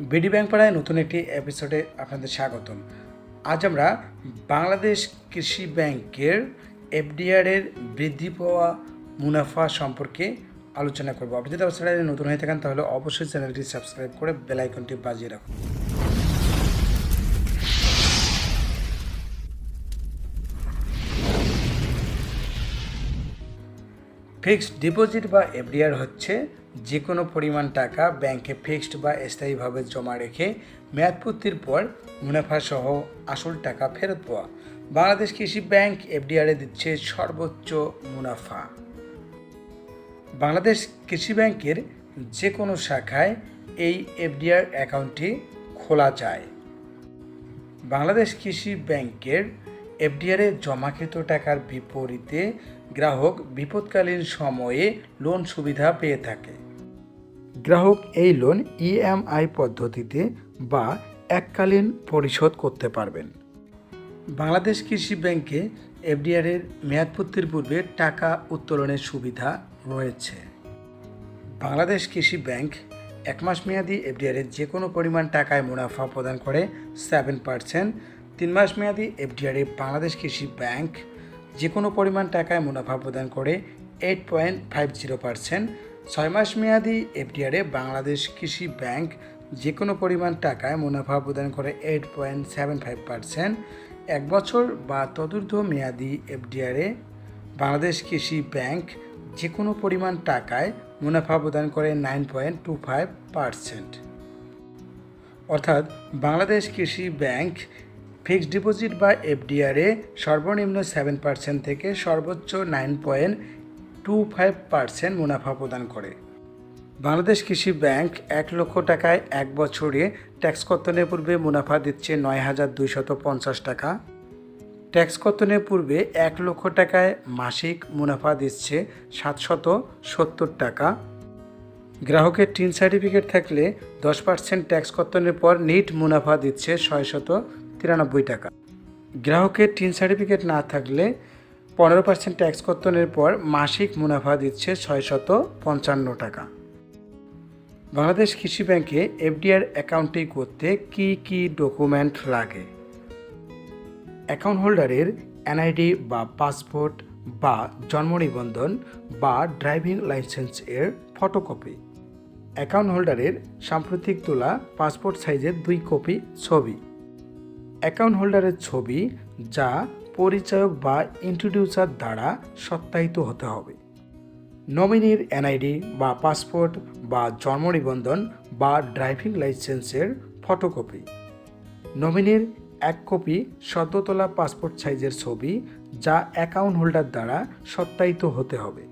BD bank পাড়ায় নতুন একটি এপিসোডে আপনাদের স্বাগতম। আজ আমরা বাংলাদেশ কৃষি ব্যাংকের এফডিআর-এর বৃদ্ধি পাওয়া মুনাফা সম্পর্কে আলোচনা করব। আপনি যদি চ্যানেলে নতুন হয়ে থাকেন তাহলে অবশ্যই চ্যানেলটি সাবস্ক্রাইব করে বেল আইকনটি বাজিয়ে রাখুন। ফিক্সড ডিপোজিট বা এফডিআর হচ্ছে যে কোনো পরিমাণ টাকা ব্যাংকে ফিক্সড বা স্থায়ীভাবে জমা রেখে মেয়াদপূর্তির পর মুনাফা সহ আসল টাকা ফেরত পাওয়া। বাংলাদেশ কৃষি ব্যাংক এফডিআরে দিচ্ছে সর্বোচ্চ মুনাফা। বাংলাদেশ কৃষি ব্যাংকের যে কোনো শাখায় এই এফডিআর অ্যাকাউন্টটি খোলা যায়। বাংলাদেশ কৃষি ব্যাংকের এফডিআরে জমাকৃত টাকার বিপরীতে গ্রাহক বিপদকালীন সময়ে লোন সুবিধা পেয়ে থাকে। গ্রাহক এই লোন ইএমআই পদ্ধতিতে বা এককালীন পরিশোধ করতে পারবেন। বাংলাদেশ কৃষি ব্যাংকে এফডিআরের মেয়াদপূর্তির পূর্বে টাকা উত্তোলনের সুবিধা রয়েছে। বাংলাদেশ কৃষি ব্যাংক 1 মাস মেয়াদি এফডিআরের যে কোনো পরিমাণ টাকায় মুনাফা প্রদান করে 7%। 3 মাস মেয়াদি এফডিআরে বাংলাদেশ কৃষি ব্যাংক যে কোনো পরিমাণ টাকায় মুনাফা প্রদান করে 8.50%। 6 মাস মেয়াদি এফডিআরে বাংলাদেশ কৃষি ব্যাংক যে কোনো পরিমাণ টাকায় মুনাফা প্রদান করে 8.75%। 1 বছর বা তদূর্ধ্ব মেয়াদি এফডিআরে বাংলাদেশ কৃষি ব্যাংক যে কোনো পরিমাণ টাকায় মুনাফা প্রদান করে 9.25%। অর্থাৎ বাংলাদেশ কৃষি ব্যাংক ফিক্সড ডিপোজিট বা এফডিআরে সর্বনিম্ন 7% থেকে সর্বোচ্চ 9.25% মুনাফা প্রদান করে। বাংলাদেশ কৃষি ব্যাংক 1 লক্ষ টাকায় 1 বছরে ট্যাক্স কর্তনের পূর্বে মুনাফা দিচ্ছে 9,250 টাকা। ট্যাক্স কর্তনের পূর্বে 1 লক্ষ টাকায় মাসিক মুনাফা দিচ্ছে 770 টাকা। গ্রাহকের টিন সার্টিফিকেট থাকলে 10% ট্যাক্স কর্তনের পর নিট মুনাফা দিচ্ছে 693 টাকা। গ্রাহকের টিন সার্টিফিকেট না থাকলে 15% ট্যাক্স কর্তনের পর মাসিক মুনাফা দিচ্ছে 655 টাকা। বাংলাদেশ কৃষি ব্যাংকে এফডিআর অ্যাকাউন্টটি করতে কি কি ডকুমেন্ট লাগে? অ্যাকাউন্ট হোল্ডারের এনআইডি বা পাসপোর্ট বা জন্ম নিবন্ধন বা ড্রাইভিং লাইসেন্স এর ফটোকপি, অ্যাকাউন্ট হোল্ডারের সাম্প্রতিক তোলা পাসপোর্ট সাইজের 2 কপি ছবি, অ্যাকাউন্ট হোল্ডারের ছবি যা পরিচায়ক বা ইন্ট্রোডিউসার দ্বারা সত্যায়িত হতে হবে, নমিনির এনআইডি বা পাসপোর্ট বা জন্ম নিবন্ধন বা ড্রাইভিং লাইসেন্সের ফটোকপি, নমিনির 1 কপি সদ্য তোলা পাসপোর্ট সাইজের ছবি যা অ্যাকাউন্ট হোল্ডার দ্বারা সত্যায়িত হতে হবে।